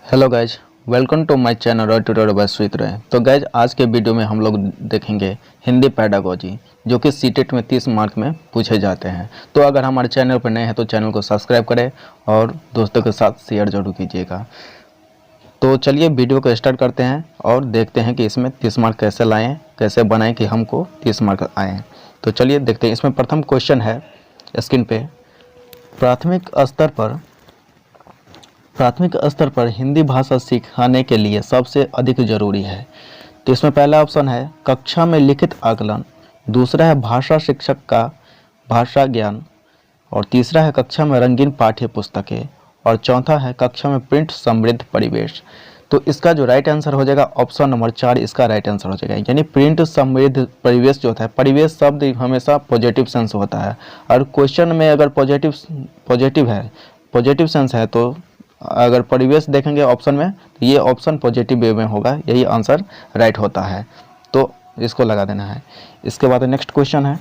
Hello guys, welcome to my channel और tutorial by Sumit Rai. तो guys, आज के वीडियो में हम लोग देखेंगे हिंदी पेडागोजी, जो कि सीटेट में 30 मार्क में पूछे जाते हैं। तो अगर हमारे चैनल पर नए हैं तो चैनल को सब्सक्राइब करें और दोस्तों के साथ शेयर जरूर कीजिएगा। तो चलिए वीडियो को स्टार्ट करते हैं और देखते हैं कि इसमें 30 मार्क कैसे लाएँ, कैसे बनाएं कि हमको 30 मार्क आएँ। तो चलिए देखते हैं। इसमें प्रथम क्वेश्चन है स्क्रीन पे, प्राथमिक स्तर पर हिंदी भाषा सिखाने के लिए सबसे अधिक जरूरी है। तो इसमें पहला ऑप्शन है कक्षा में लिखित आकलन, दूसरा है भाषा शिक्षक का भाषा ज्ञान, और तीसरा है कक्षा में रंगीन पाठ्य पुस्तकें, और चौथा है कक्षा में प्रिंट समृद्ध परिवेश। तो इसका जो राइट आंसर हो जाएगा ऑप्शन नंबर 4, इसका राइट आंसर हो जाएगा। यानी प्रिंट समृद्ध परिवेश जो होता है, परिवेश शब्द हमेशा पॉजिटिव सेंस होता है, और क्वेश्चन में अगर पॉजिटिव सेंस है तो अगर परिवेश देखेंगे ऑप्शन में तो ये ऑप्शन पॉजिटिव वे में होगा, यही आंसर राइट होता है। तो इसको लगा देना है। इसके बाद नेक्स्ट क्वेश्चन है,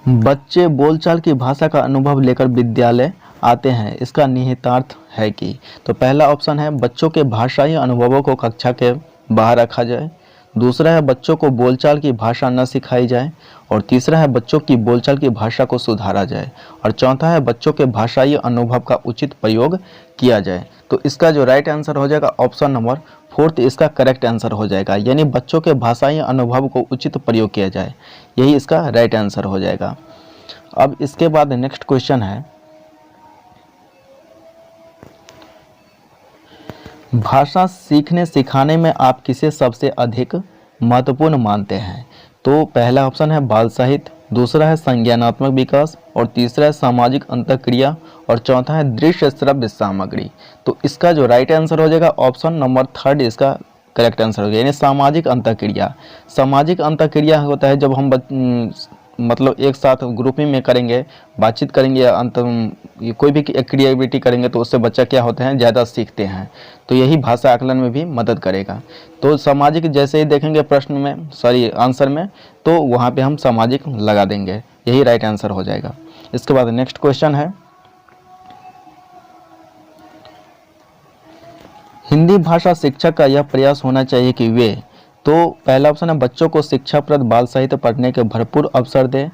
बच्चे बोलचाल की भाषा का अनुभव लेकर विद्यालय आते हैं, इसका निहितार्थ है कि। तो पहला ऑप्शन है बच्चों के भाषाई अनुभवों को कक्षा के बाहर रखा जाए, दूसरा है बच्चों को बोलचाल की भाषा न सिखाई जाए, और तीसरा है बच्चों की बोलचाल की भाषा को सुधारा जाए, और चौथा है बच्चों के भाषाई अनुभव का उचित प्रयोग किया जाए। तो इसका जो राइट आंसर हो जाएगा ऑप्शन नंबर 4, इसका करेक्ट आंसर हो जाएगा। यानी बच्चों के भाषाई अनुभव को उचित प्रयोग किया जाए, यही इसका राइट आंसर हो जाएगा। अब इसके बाद नेक्स्ट क्वेश्चन है, भाषा सीखने सिखाने में आप किसे सबसे अधिक महत्वपूर्ण मानते हैं। तो पहला ऑप्शन है बाल साहित्य, दूसरा है संज्ञानात्मक विकास, और तीसरा है सामाजिक अंतःक्रिया, और चौथा है दृश्य श्रव्य सामग्री। तो इसका जो राइट आंसर हो जाएगा ऑप्शन नंबर 3, इसका करेक्ट आंसर हो गया। यानी सामाजिक अंतःक्रिया। सामाजिक अंतःक्रिया होता है जब हम मतलब एक साथ ग्रुपिंग में करेंगे, बातचीत करेंगे या कोई भी एक्टिविटी करेंगे तो उससे बच्चा क्या होते हैं, ज़्यादा सीखते हैं। तो यही भाषा आकलन में भी मदद करेगा। तो सामाजिक जैसे ही देखेंगे प्रश्न में, आंसर में, तो वहाँ पे हम सामाजिक लगा देंगे, यही राइट आंसर हो जाएगा। इसके बाद नेक्स्ट क्वेश्चन है, हिंदी भाषा शिक्षक का यह प्रयास होना चाहिए कि वे। तो पहला ऑप्शन है बच्चों को शिक्षाप्रद बाल साहित्य पढ़ने के भरपूर अवसर दें,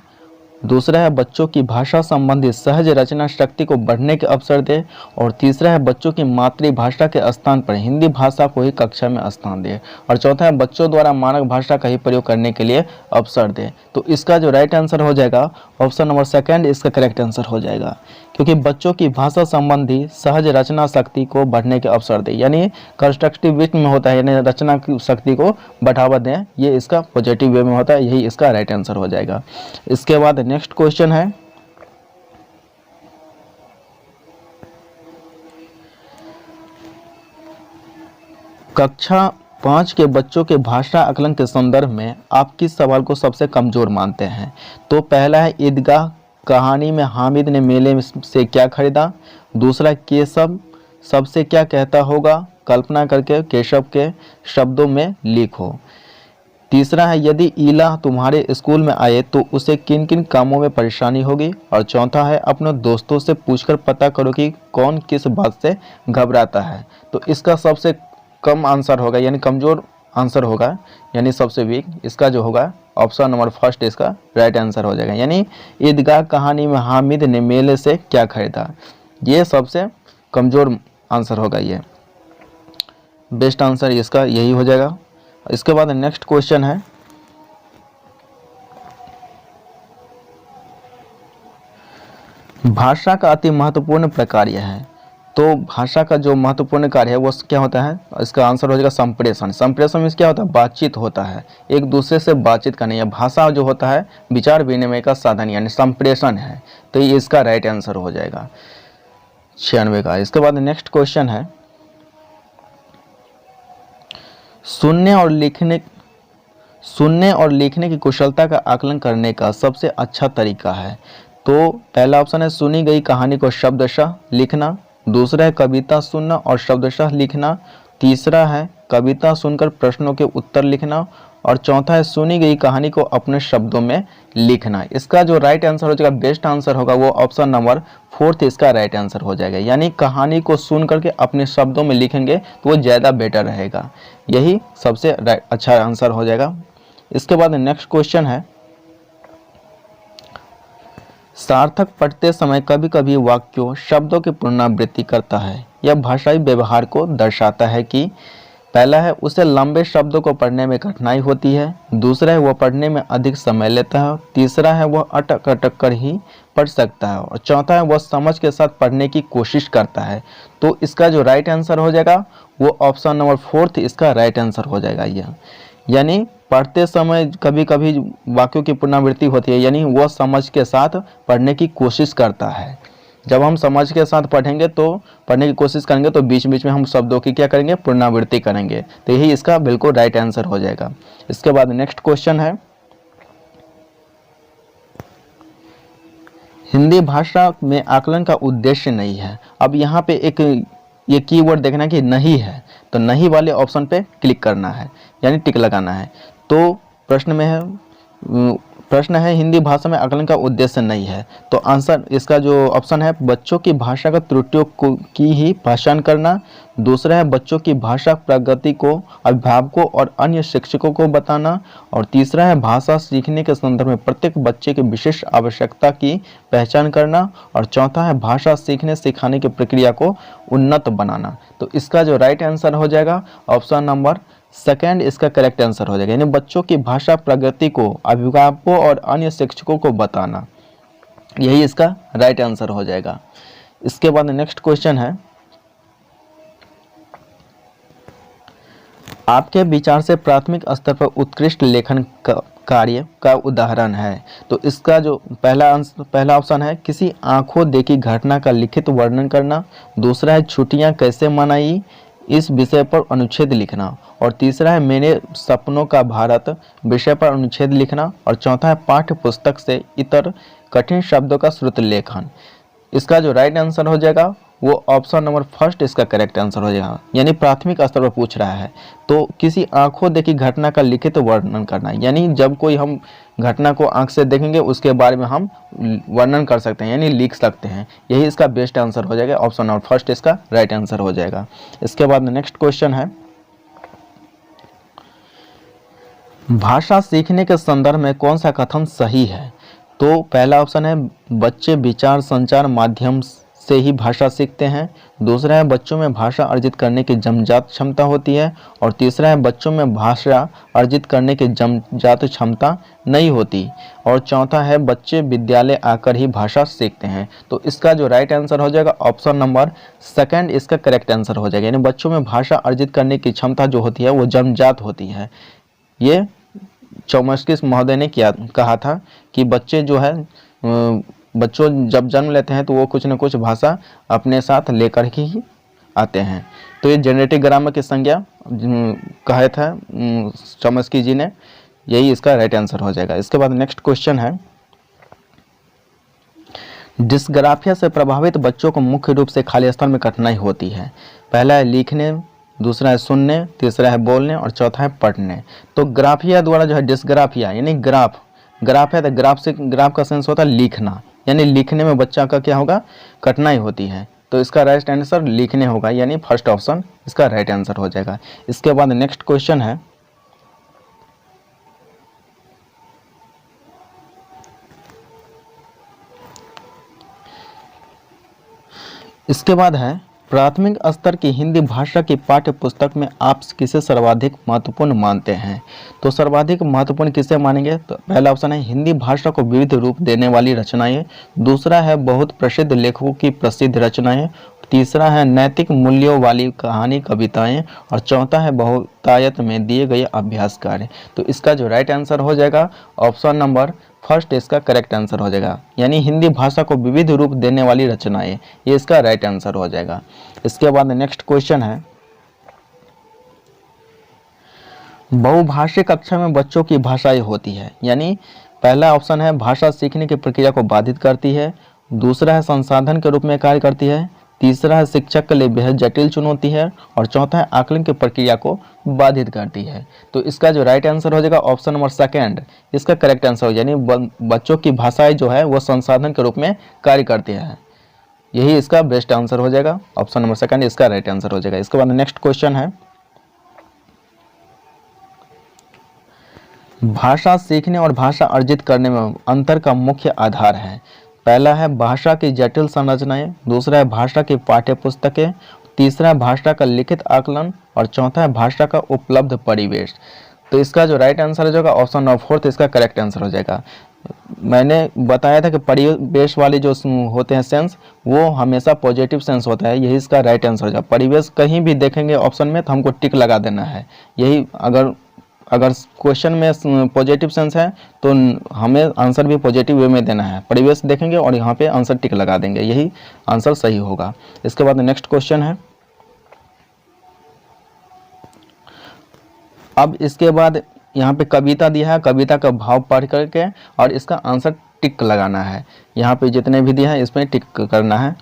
दूसरा है बच्चों की भाषा संबंधी सहज रचना शक्ति को बढ़ने के अवसर दे, और तीसरा है बच्चों की मातृभाषा के स्थान पर हिंदी भाषा को ही कक्षा में स्थान दे, और चौथा है बच्चों द्वारा मानक भाषा का ही प्रयोग करने के लिए अवसर दे। तो इसका जो राइट आंसर हो जाएगा ऑप्शन नंबर 2, इसका करेक्ट आंसर हो जाएगा। क्योंकि बच्चों की भाषा संबंधी सहज रचना शक्ति को बढ़ने के अवसर दे, यानी कंस्ट्रक्टिविज्म में होता है, यानी रचना की शक्ति को बढ़ावा दें, ये इसका पॉजिटिव वे में होता है, यही इसका राइट आंसर हो जाएगा। इसके बाद नेक्स्ट क्वेश्चन है, कक्षा 5 के बच्चों के भाषा आकलन के संदर्भ में आप किस सवाल को सबसे कमजोर मानते हैं। तो पहला है ईदगाह कहानी में हामिद ने मेले से क्या खरीदा, दूसरा केशव सबसे क्या कहता होगा, कल्पना करके केशव के शब्दों में लिखो, तीसरा है यदि ईला तुम्हारे स्कूल में आए तो उसे किन किन कामों में परेशानी होगी, और चौथा है अपने दोस्तों से पूछकर पता करो कि कौन किस बात से घबराता है। तो इसका सबसे कम आंसर होगा, यानी कमज़ोर आंसर होगा, यानी सबसे वीक, इसका जो होगा ऑप्शन नंबर 1 इसका राइट आंसर हो जाएगा। यानी ईदगाह कहानी में हामिद ने मेले से क्या खरीदा, ये सबसे कमज़ोर आंसर होगा, ये बेस्ट आंसर इसका यही हो जाएगा। इसके बाद नेक्स्ट क्वेश्चन है, भाषा का अति महत्वपूर्ण प्रकार यह है। तो भाषा का जो महत्वपूर्ण कार्य है वो क्या होता है, इसका आंसर हो जाएगा संप्रेषण। संप्रेषण में क्या होता है, बातचीत होता है, एक दूसरे से बातचीत करनी है। भाषा जो होता है विचार विनिमय का साधन, यानी संप्रेषण है। तो ये इसका राइट आंसर हो जाएगा 96 का। इसके बाद नेक्स्ट क्वेश्चन है, सुनने और लिखने की कुशलता का आकलन करने का सबसे अच्छा तरीका है। तो पहला ऑप्शन है सुनी गई कहानी को शब्दशः लिखना, दूसरा है कविता सुनना और शब्दशः लिखना, तीसरा है कविता सुनकर प्रश्नों के उत्तर लिखना, और चौथा है सुनी गई कहानी को अपने शब्दों में लिखना। इसका जो राइट आंसर हो जाएगा, बेस्ट आंसर होगा वो ऑप्शन नंबर 4 इसका राइट आंसर हो जाएगा। यानी कहानी को सुन करके अपने शब्दों में लिखेंगे तो वो ज़्यादा बेटर रहेगा, यही सबसे अच्छा आंसर हो जाएगा। इसके बाद नेक्स्ट क्वेश्चन है, सार्थक पढ़ते समय कभी कभी वाक्यों शब्दों की पुनरावृत्ति करता है। यह भाषाई व्यवहार को दर्शाता है कि पहला है उसे लंबे शब्दों को पढ़ने में कठिनाई होती है, दूसरा है वह पढ़ने में अधिक समय लेता है, तीसरा है वह अटक अटक कर ही पढ़ सकता है, और चौथा है वह समझ के साथ पढ़ने की कोशिश करता है। तो इसका जो राइट आंसर हो जाएगा वो ऑप्शन नंबर 4 इसका राइट आंसर हो जाएगा। यह यानी पढ़ते समय कभी कभी वाक्यों की पुनरावृत्ति होती है, यानी वह समझ के साथ पढ़ने की कोशिश करता है। जब हम समझ के साथ पढ़ेंगे तो पढ़ने की कोशिश करेंगे तो बीच बीच में हम शब्दों की क्या करेंगे, पुनरावृत्ति करेंगे। तो यही इसका बिल्कुल राइट आंसर हो जाएगा। इसके बाद नेक्स्ट क्वेश्चन है, हिंदी भाषा में आकलन का उद्देश्य नहीं है। अब यहाँ पे एक ये कीवर्ड देखना कि नहीं है, तो नहीं वाले ऑप्शन पे क्लिक करना है, यानी टिक लगाना है। तो प्रश्न है हिंदी भाषा में आकलन का उद्देश्य नहीं है, तो आंसर इसका जो ऑप्शन है बच्चों की भाषागत त्रुटियों की ही पहचान करना, दूसरा है बच्चों की भाषा प्रगति को अभिभावकों और अन्य शिक्षकों को बताना, और तीसरा है भाषा सीखने के संदर्भ में प्रत्येक बच्चे की विशेष आवश्यकता की पहचान करना, और चौथा है भाषा सीखने सिखाने की प्रक्रिया को उन्नत बनाना। तो इसका जो राइट आंसर हो जाएगा ऑप्शन नंबर 2 इसका करेक्ट आंसर हो जाएगा, यानी बच्चों की भाषा प्रगति को अभिभावकों और अन्य शिक्षकों को बताना, यही इसका राइट आंसर हो जाएगा। इसके बाद नेक्स्ट क्वेश्चन है, आपके विचार से प्राथमिक स्तर पर उत्कृष्ट लेखन कार्य का उदाहरण है। तो इसका जो पहला ऑप्शन है किसी आंखों देखी घटना का लिखित वर्णन करना, दूसरा है छुट्टियां कैसे मनाई इस विषय पर अनुच्छेद लिखना, और तीसरा है मेरे सपनों का भारत विषय पर अनुच्छेद लिखना, और चौथा है पाठ्य पुस्तक से इतर कठिन शब्दों का श्रुत लेखन। इसका जो राइट आंसर हो जाएगा वो ऑप्शन नंबर 1 इसका करेक्ट आंसर हो जाएगा, यानी प्राथमिक स्तर पर पूछ रहा है। तो किसी आंखों देखी घटना का लिखित वर्णन करना, यानी जब कोई हम घटना को आंख से देखेंगे उसके बारे में हम वर्णन कर सकते हैं, यानी लिख सकते हैं, यही इसका बेस्ट आंसर हो जाएगा, ऑप्शन नंबर 1 इसका राइट आंसर हो जाएगा। इसके बाद नेक्स्ट क्वेश्चन है, भाषा सीखने के संदर्भ में कौन सा कथन सही है। तो पहला ऑप्शन है बच्चे विचार संचार माध्यम से ही भाषा सीखते हैं, दूसरा है बच्चों में भाषा अर्जित करने की जन्मजात क्षमता होती है, और तीसरा है बच्चों में भाषा अर्जित करने की जन्मजात क्षमता नहीं होती, और चौथा है बच्चे विद्यालय आकर ही भाषा सीखते हैं। तो इसका जो राइट आंसर हो जाएगा ऑप्शन नंबर 2 इसका करेक्ट आंसर हो जाएगा, यानी बच्चों में भाषा अर्जित करने की क्षमता जो होती है वो जन्मजात होती है। ये चौमस्की महोदय ने कहा था कि बच्चे जो है बच्चों जब जन्म लेते हैं तो वो कुछ न कुछ भाषा अपने साथ लेकर ही आते हैं। तो ये जेनेटिक ग्रामर की संज्ञा कहा था चौमस्की जी ने, यही इसका राइट आंसर हो जाएगा। इसके बाद नेक्स्ट क्वेश्चन है, डिस्ग्राफिया से प्रभावित बच्चों को मुख्य रूप से खाली स्थल में कठिनाई होती है। पहला है लिखने, दूसरा है सुनने, तीसरा है बोलने, और चौथा है पढ़ने। तो ग्राफिया द्वारा जो है डिस्ग्राफिया यानी ग्राफ है, तो ग्राफ का सेंस होता है लिखना, यानी लिखने में बच्चा का क्या होगा, कठिनाई होती है। तो इसका राइट आंसर लिखने होगा, यानी फर्स्ट ऑप्शन इसका राइट आंसर हो जाएगा। इसके बाद नेक्स्ट क्वेश्चन है, इसके बाद है प्राथमिक स्तर की हिंदी भाषा की पाठ्य पुस्तक में आप किसे सर्वाधिक महत्वपूर्ण मानते हैं। तो सर्वाधिक महत्वपूर्ण किसे मानेंगे, तो पहला ऑप्शन है हिंदी भाषा को विविध रूप देने वाली रचनाएं, दूसरा है बहुत प्रसिद्ध लेखकों की प्रसिद्ध रचनाएं, तीसरा है नैतिक मूल्यों वाली कहानी कविताएं, और चौथा है बहुतायत में दिए गए अभ्यास कार्य। तो इसका जो राइट आंसर हो जाएगा ऑप्शन नंबर 1 इसका करेक्ट आंसर हो जाएगा, यानी हिंदी भाषा को विविध रूप देने वाली रचनाएं, ये इसका राइट आंसर हो जाएगा। इसके बाद नेक्स्ट क्वेश्चन है, बहुभाषी कक्षा में बच्चों की भाषाएं होती है, यानी पहला ऑप्शन है भाषा सीखने की प्रक्रिया को बाधित करती है, दूसरा है संसाधन के रूप में कार्य करती है, तीसरा है शिक्षक के लिए बेहद जटिल चुनौती है, और चौथा है आकलन की प्रक्रिया को बाधित करती है। तो इसका जो राइट आंसर हो जाएगा ऑप्शन नंबर सेकंड, इसका करेक्ट आंसर हो, यानी बच्चों की भाषाएं जो है वो संसाधन के रूप में कार्य करती है। यही इसका बेस्ट आंसर हो जाएगा, ऑप्शन नंबर सेकंड इसका राइट आंसर हो जाएगा। इसके बाद नेक्स्ट क्वेश्चन है, भाषा सीखने और भाषा अर्जित करने में अंतर का मुख्य आधार है। पहला है भाषा की जटिल संरचनाएं, दूसरा है भाषा की पाठ्य पुस्तकें, तीसरा है भाषा का लिखित आकलन, और चौथा है भाषा का उपलब्ध परिवेश। तो इसका जो राइट आंसर हो जाएगा ऑप्शन नंबर फोर्थ इसका करेक्ट आंसर हो जाएगा। मैंने बताया था कि परिवेश वाले जो होते हैं सेंस वो हमेशा पॉजिटिव सेंस होता है, यही इसका राइट आंसर हो जाएगा। परिवेश कहीं भी देखेंगे ऑप्शन में तो हमको टिक लगा देना है, यही अगर क्वेश्चन में पॉजिटिव सेंस है तो हमें आंसर भी पॉजिटिव वे में देना है। परिवेश देखेंगे और यहाँ पे आंसर टिक लगा देंगे, यही आंसर सही होगा। इसके बाद नेक्स्ट क्वेश्चन है, अब इसके बाद यहाँ पे कविता दिया है, कविता का भाव पढ़ करके और इसका आंसर टिक लगाना है। यहाँ पे जितने भी दिया है इसमें टिक करना है।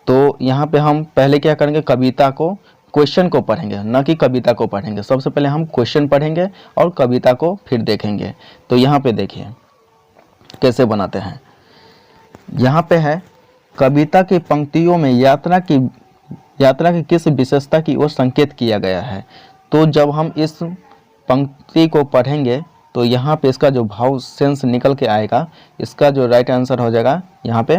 तो यहाँ पे हम पहले क्या करेंगे, कविता को क्वेश्चन को पढ़ेंगे, न कि कविता को पढ़ेंगे। सबसे पहले हम क्वेश्चन पढ़ेंगे और कविता को फिर देखेंगे। तो यहाँ पे देखिए कैसे बनाते हैं। यहाँ पे है कविता की पंक्तियों में यात्रा की किस विशेषता की ओर संकेत किया गया है। तो जब हम इस पंक्ति को पढ़ेंगे तो यहाँ पे इसका जो भाव सेंस निकल के आएगा। इसका जो राइट आंसर हो जाएगा यहाँ पे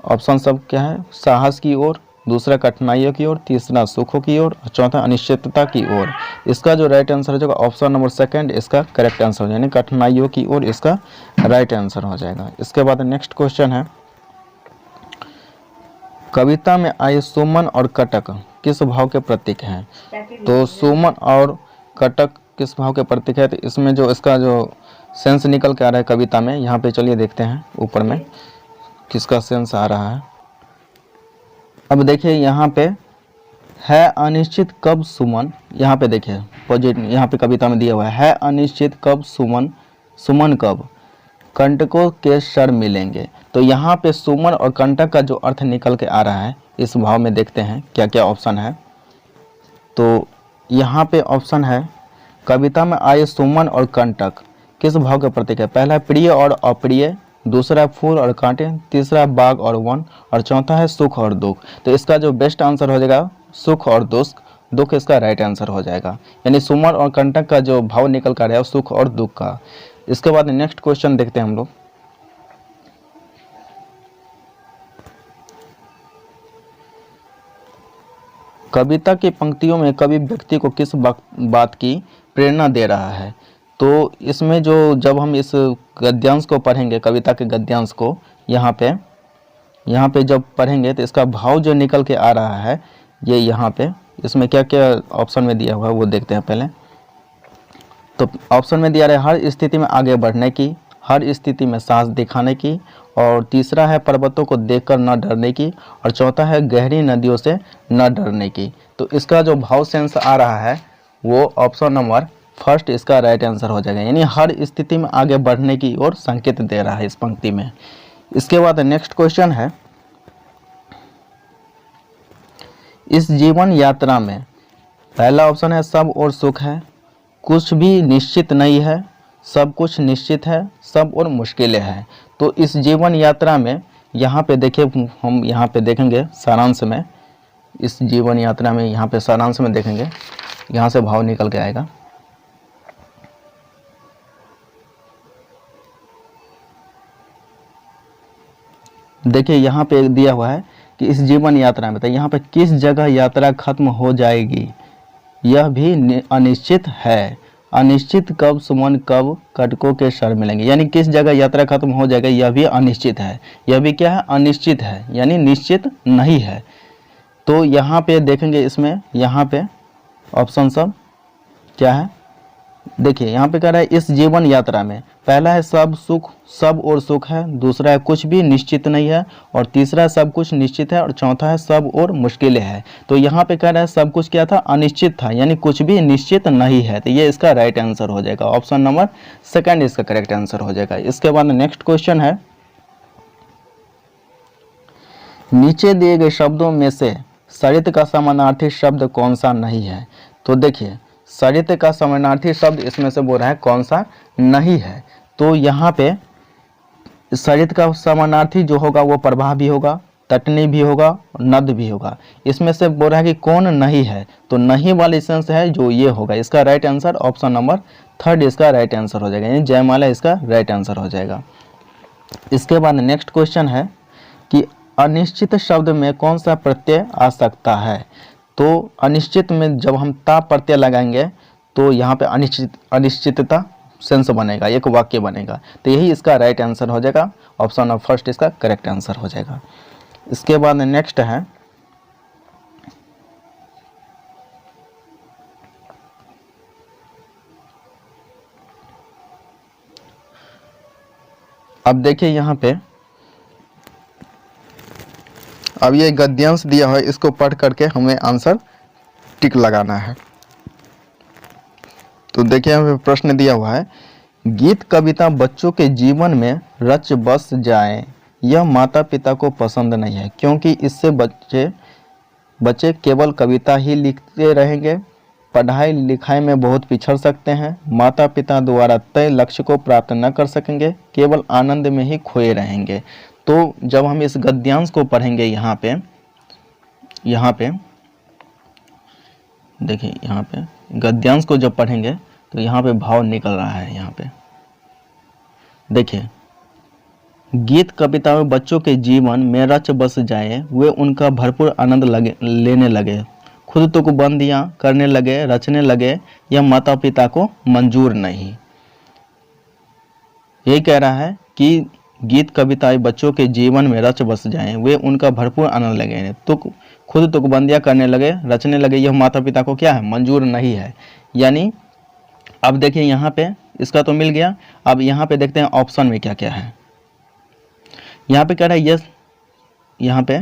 ऑप्शन सब क्या है, साहस की ओर, दूसरा कठिनाइयों की ओर, तीसरा सुखों की ओर, और चौथा अनिश्चितता की ओर। इसका जो राइट आंसर हो जाएगा ऑप्शन नंबर सेकंड इसका करेक्ट आंसर हो, यानी कठिनाइयों की ओर इसका राइट आंसर हो जाएगा। इसके बाद नेक्स्ट क्वेश्चन है, कविता में आए सुमन और कटक किस भाव के प्रतीक हैं। तो सुमन और कटक किस भाव के प्रतीक है। तो इसमें जो इसका जो सेंस निकल के आ रहा है कविता में, यहाँ पे चलिए देखते हैं ऊपर में किसका सेंस आ रहा है। अब देखिए यहाँ पे है अनिश्चित कब सुमन, यहाँ पे देखिए पॉजिटिव, यहाँ पे कविता में दिया हुआ है अनिश्चित कब सुमन, सुमन कब कंटकों के शर मिलेंगे। तो यहाँ पे सुमन और कंटक का जो अर्थ निकल के आ रहा है इस भाव में देखते हैं क्या क्या ऑप्शन है। तो यहाँ पे ऑप्शन है कविता में आए सुमन और कंटक किस भाव के प्रतीक है। पहला प्रिय और अप्रिय, दूसरा फूल और कांटे, तीसरा बाग और वन, और चौथा है सुख और दुख। तो इसका जो बेस्ट आंसर हो जाएगा सुख और दुख इसका राइट आंसर हो जाएगा, यानी सुमन और कंटक का जो भाव निकल कर रहा है सुख और दुख का। इसके बाद नेक्स्ट क्वेश्चन देखते हैं हम लोग, कविता की पंक्तियों में कवि व्यक्ति को किस बात की प्रेरणा दे रहा है। तो इसमें जो जब हम इस गद्यांश को पढ़ेंगे, कविता के गद्यांश को यहाँ पे जब पढ़ेंगे तो इसका भाव जो निकल के आ रहा है ये यहाँ पे इसमें क्या क्या ऑप्शन में दिया हुआ है वो देखते हैं पहले। तो ऑप्शन में दिया रहा है हर स्थिति में आगे बढ़ने की, हर स्थिति में साहस दिखाने की, और तीसरा है पर्वतों को देखकर न डरने की, और चौथा है गहरी नदियों से न डरने की। तो इसका जो भाव सेंस आ रहा है वो ऑप्शन नंबर फर्स्ट इसका राइट आंसर हो जाएगा, यानी हर स्थिति में आगे बढ़ने की ओर संकेत दे रहा है इस पंक्ति में। इसके बाद नेक्स्ट क्वेश्चन है, इस जीवन यात्रा में पहला ऑप्शन है सब और सुख है, कुछ भी निश्चित नहीं है, सब कुछ निश्चित है, सब और मुश्किलें हैं। तो इस जीवन यात्रा में यहाँ पे देखिए, हम यहाँ पे देखेंगे सारांश में, इस जीवन यात्रा में यहाँ पे सारांश में देखेंगे, यहाँ से भाव निकल के आएगा। देखिए यहाँ पे दिया हुआ है कि इस जीवन यात्रा में, तो यहाँ पे किस जगह यात्रा खत्म हो जाएगी यह भी अनिश्चित है, अनिश्चित कब सुमन कब कटकों के शर मिलेंगे, यानी किस जगह यात्रा खत्म हो जाएगा यह भी अनिश्चित है। यह भी क्या है, अनिश्चित है, यानी निश्चित नहीं है। तो यहाँ पे देखेंगे, इसमें यहाँ पे ऑप्शन सब क्या है, देखिए यहाँ पे कह रहा है इस जीवन यात्रा में पहला है सब सुख, सब और सुख है, दूसरा है कुछ भी निश्चित नहीं है, और तीसरा है सब कुछ निश्चित है, और चौथा है सब और मुश्किलें हैं। तो यहाँ पे कह रहा है सब कुछ क्या था, अनिश्चित था, यानी कुछ भी निश्चित नहीं है। तो ये इसका राइट आंसर हो जाएगा, ऑप्शन नंबर सेकंड इसका करेक्ट आंसर हो जाएगा। इसके बाद नेक्स्ट क्वेश्चन है, नीचे दिए गए शब्दों में से सरित का समानार्थी शब्द कौन सा नहीं है? तो देखिए सरित का समानार्थी शब्द इसमें से बोल रहा है कौन सा नहीं है। तो यहाँ पे सरित का समानार्थी जो होगा वो प्रवाह भी होगा, तटनी भी होगा, नद भी होगा। इसमें से बोल रहा है कि कौन नहीं है, तो नहीं वाली सेंस है जो ये होगा। इसका राइट आंसर ऑप्शन नंबर 3 इसका राइट आंसर हो जाएगा, यानी जयमाला इसका राइट आंसर हो जाएगा। इसके बाद नेक्स्ट क्वेश्चन है कि अनिश्चित शब्द में कौन सा प्रत्यय आ सकता है? तो अनिश्चित में जब हम ता प्रत्यय लगाएंगे तो यहाँ पे अनिश्चितता सेंस बनेगा, एक वाक्य बनेगा। तो यही इसका राइट आंसर हो जाएगा, ऑप्शन ऑफ फर्स्ट इसका करेक्ट आंसर हो जाएगा। इसके बाद नेक्स्ट है अब देखिए यहाँ पे अब ये गद्यांश दिया है, इसको पढ़ करके हमें आंसर टिक लगाना है। तो देखिए यहाँ पे प्रश्न दिया हुआ है, गीत कविता बच्चों के जीवन में रच बस जाए, यह माता पिता को पसंद नहीं है क्योंकि इससे बच्चे केवल कविता ही लिखते रहेंगे, पढ़ाई लिखाई में बहुत पिछड़ सकते हैं, माता पिता द्वारा तय लक्ष्य को प्राप्त न कर सकेंगे, केवल आनंद में ही खोए रहेंगे। तो जब हम इस गद्यांश को पढ़ेंगे यहाँ पे देखिए यहाँ पे गद्यांश को जब पढ़ेंगे तो यहाँ पे भाव निकल रहा है। यहाँ पे देखिए, गीत कविता में बच्चों के जीवन में रच बस जाए, वे उनका भरपूर आनंद लेने लगे, खुद तो बंदियां करने लगे, रचने लगे, यह माता पिता को मंजूर नहीं। यही कह रहा है कि गीत कविताएं बच्चों के जीवन में रच बस जाएं, वे उनका भरपूर आनंद लगे, तो खुद तुकबंदियां करने लगे, रचने लगे, यह माता पिता को क्या है, मंजूर नहीं है। यानी अब देखिए यहाँ पे इसका तो मिल गया। अब यहाँ पे देखते हैं ऑप्शन में क्या क्या है। यहाँ पे कह रहा है यस, यहाँ पे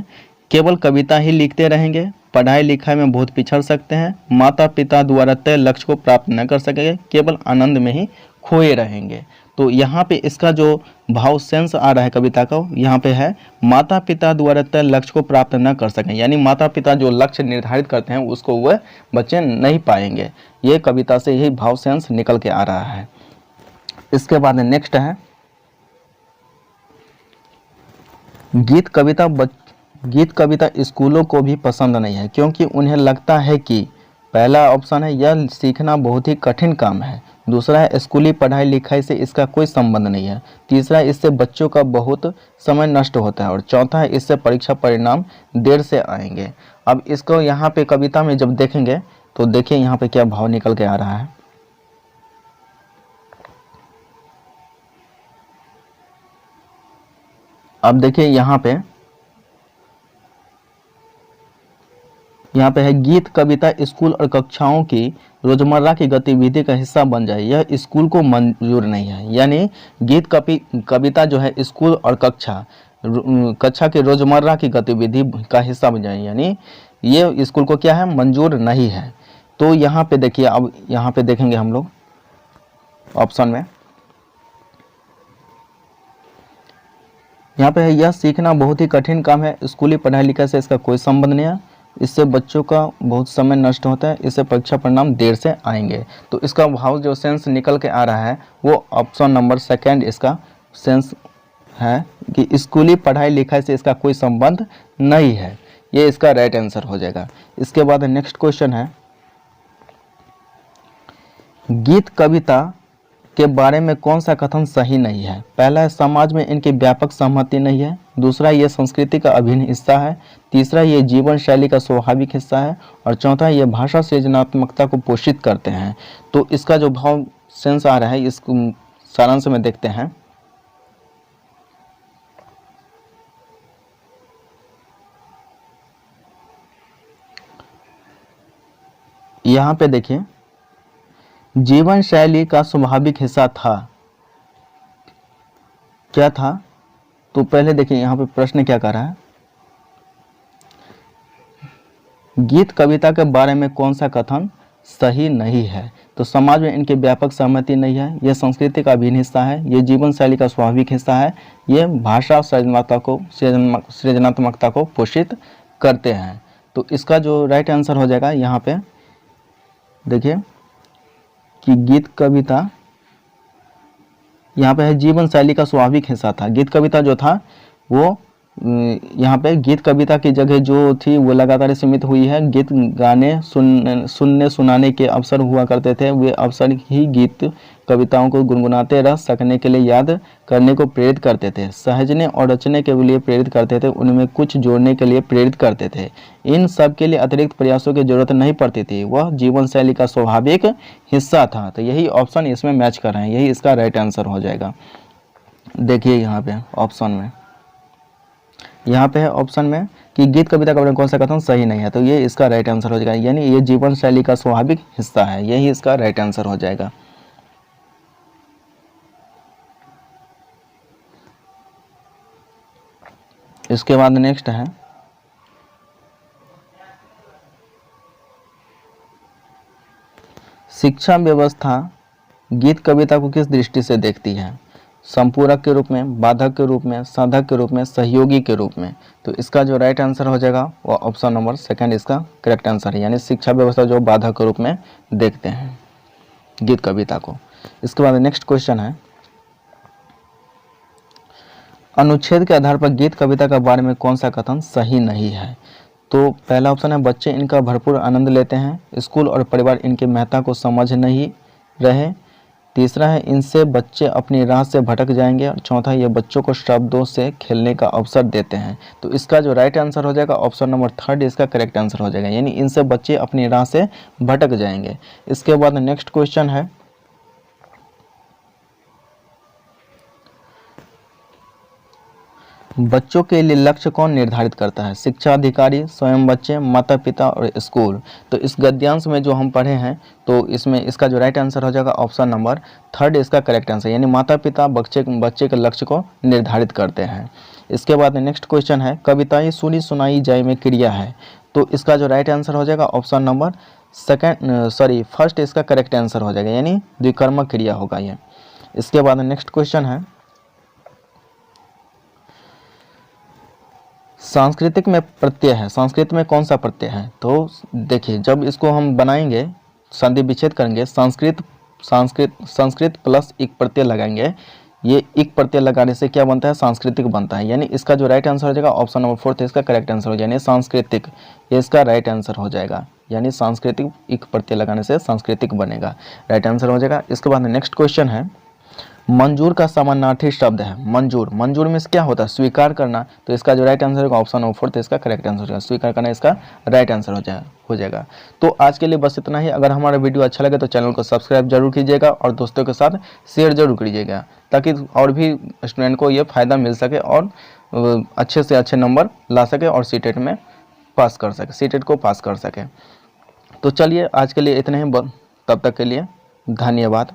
केवल कविता ही लिखते रहेंगे, पढ़ाई लिखाई में बहुत पिछड़ सकते हैं, माता पिता द्वारा तय लक्ष्य को प्राप्त न कर सकेंगे, केवल आनंद में ही खोए रहेंगे। तो यहाँ पे इसका जो भाव सेंस आ रहा है कविता का, यहाँ पे है माता पिता द्वारा तय लक्ष्य को प्राप्त न कर सकें, यानी माता पिता जो लक्ष्य निर्धारित करते हैं उसको वह बच्चे नहीं पाएंगे। ये कविता से यही भाव सेंस निकल के आ रहा है। इसके बाद नेक्स्ट है गीत कविता स्कूलों को भी पसंद नहीं है क्योंकि उन्हें लगता है कि पहला ऑप्शन है यह सीखना बहुत ही कठिन काम है, दूसरा है स्कूली पढ़ाई लिखाई से इसका कोई संबंध नहीं है, तीसरा है इससे बच्चों का बहुत समय नष्ट होता है, और चौथा है इससे परीक्षा परिणाम देर से आएंगे। अब इसको यहाँ पे कविता में जब देखेंगे तो देखिए यहाँ पे क्या भाव निकल के आ रहा है। अब देखिए यहाँ पे है गीत कविता स्कूल और कक्षाओं की रोजमर्रा की गतिविधि का हिस्सा बन जाए, यह स्कूल को मंजूर नहीं है। यानी गीत कविता जो है स्कूल और कक्षा के रोजमर्रा की गतिविधि का हिस्सा बन जाए, यानी ये स्कूल को क्या है, मंजूर नहीं है। तो यहाँ पे देखिए, अब यहाँ पे देखेंगे हम लोग ऑप्शन में, यहाँ पे है यह सीखना बहुत ही कठिन काम है, स्कूली पढ़ाई लिखाई से इसका कोई संबंध नहीं है, इससे बच्चों का बहुत समय नष्ट होता है, इससे परीक्षा परिणाम देर से आएंगे। तो इसका भाव जो सेंस निकल के आ रहा है वो ऑप्शन नंबर सेकंड इसका सेंस है कि स्कूली पढ़ाई लिखाई से इसका कोई संबंध नहीं है। ये इसका राइट आंसर हो जाएगा। इसके बाद नेक्स्ट क्वेश्चन है गीत कविता के बारे में कौन सा कथन सही नहीं है? पहला है समाज में इनकी व्यापक सहमति नहीं है, दूसरा ये संस्कृति का अभिन्न हिस्सा है, तीसरा ये जीवन शैली का स्वाभाविक हिस्सा है, और चौथा ये भाषा सृजनात्मकता को पोषित करते हैं। तो इसका जो भाव सेंस आ रहा है इसको सारांश में देखते हैं। यहाँ पे देखिए जीवन शैली का स्वाभाविक हिस्सा था, क्या था? तो पहले देखिए यहाँ पे प्रश्न क्या कर रहा है, गीत कविता के बारे में कौन सा कथन सही नहीं है। तो समाज में इनकी व्यापक सहमति नहीं है, यह संस्कृति का अभिन्न हिस्सा है, ये जीवन शैली का स्वाभाविक हिस्सा है, ये भाषा सृजनात्मकता को पोषित करते हैं। तो इसका जो राइट आंसर हो जाएगा यहाँ पे देखिए कि गीत कविता यहाँ पे है जीवन शैली का स्वाभाविक हिस्सा था। गीत कविता जो था वो यहाँ पे गीत कविता की जगह जो थी वो लगातार सीमित हुई है। गीत गाने सुनने सुनाने के अवसर हुआ करते थे, वे अवसर ही गीत कविताओं को गुनगुनाते रह सकने के लिए याद करने को प्रेरित करते थे, सहेजने और रचने के लिए प्रेरित करते थे, उनमें कुछ जोड़ने के लिए प्रेरित करते थे। इन सब के लिए अतिरिक्त प्रयासों की जरूरत नहीं पड़ती थी, वह जीवन शैली का स्वाभाविक हिस्सा था। तो यही ऑप्शन इसमें मैच कर रहे हैं, यही इसका राइट आंसर हो जाएगा। देखिए यहाँ पे ऑप्शन में, यहाँ पे है ऑप्शन में कि गीत कविता का कौन सा कथन सही नहीं है, तो ये इसका राइट आंसर हो जाएगा, यानी ये जीवन शैली का स्वाभाविक हिस्सा है, यही इसका राइट आंसर हो जाएगा। इसके बाद नेक्स्ट है शिक्षा व्यवस्था गीत कविता को किस दृष्टि से देखती है, संपूरक के रूप में, बाधक के रूप में, साधक के रूप में, सहयोगी के रूप में। तो इसका जो राइट आंसर हो जाएगा वो ऑप्शन नंबर सेकंड इसका करेक्ट आंसर है, यानी शिक्षा व्यवस्था जो बाधक के रूप में देखते हैं गीत कविता को। इसके बाद नेक्स्ट क्वेश्चन है अनुच्छेद के आधार पर गीत कविता के बारे में कौन सा कथन सही नहीं है। तो पहला ऑप्शन है बच्चे इनका भरपूर आनंद लेते हैं, स्कूल और परिवार इनकी महत्ता को समझ नहीं रहे, तीसरा है इनसे बच्चे अपनी राह से भटक जाएंगे, और चौथा ये बच्चों को शब्दों से खेलने का अवसर देते हैं। तो इसका जो राइट आंसर हो जाएगा ऑप्शन नंबर थर्ड इसका करेक्ट आंसर हो जाएगा, यानी इनसे बच्चे अपनी राह से भटक जाएंगे। इसके बाद नेक्स्ट क्वेश्चन है बच्चों के लिए लक्ष्य कौन निर्धारित करता है, शिक्षा अधिकारी, स्वयं बच्चे, माता पिता और स्कूल। तो इस गद्यांश में जो हम पढ़े हैं तो इसमें इसका जो राइट आंसर हो जाएगा ऑप्शन नंबर थर्ड इसका करेक्ट आंसर, यानी माता पिता बच्चे के लक्ष्य को निर्धारित करते हैं। इसके बाद नेक्स्ट क्वेश्चन है कविताएं सुनी सुनाई जाए में क्रिया है। तो इसका जो राइट आंसर हो जाएगा ऑप्शन नंबर फर्स्ट इसका करेक्ट आंसर हो जाएगा, यानी द्विकर्मक क्रिया होगा ये। इसके बाद नेक्स्ट क्वेश्चन है सांस्कृतिक में प्रत्यय है, संस्कृत में कौन सा प्रत्यय है। तो देखिए जब इसको हम बनाएंगे संधि विच्छेद करेंगे संस्कृत प्लस एक प्रत्यय लगाएंगे, ये एक प्रत्यय लगाने से क्या बनता है सांस्कृतिक बनता है, यानी इसका जो राइट आंसर हो जाएगा ऑप्शन नंबर फोर्थ इसका करेक्ट आंसर हो जाएगा, यानी सांस्कृतिक ये इसका राइट आंसर हो जाएगा, यानी सांस्कृतिक एक प्रत्यय लगाने से सांस्कृतिक बनेगा, राइट आंसर हो जाएगा। इसके बाद नेक्स्ट क्वेश्चन है मंजूर का समानार्थी शब्द है मंजूर, मंजूर में क्या होता है स्वीकार करना, तो इसका जो राइट आंसर होगा ऑप्शन नंबर फोर्थ इसका करेक्ट आंसर होगा, स्वीकार करना इसका राइट आंसर हो जाएगा। तो आज के लिए बस इतना ही। अगर हमारा वीडियो अच्छा लगे तो चैनल को सब्सक्राइब जरूर कीजिएगा और दोस्तों के साथ शेयर जरूर कीजिएगा, ताकि और भी स्टूडेंट को ये फायदा मिल सके और अच्छे से अच्छे नंबर ला सके और सीटेट में पास कर सके, सीटेट को पास कर सके। तो चलिए आज के लिए इतने ही, तब तक के लिए धन्यवाद।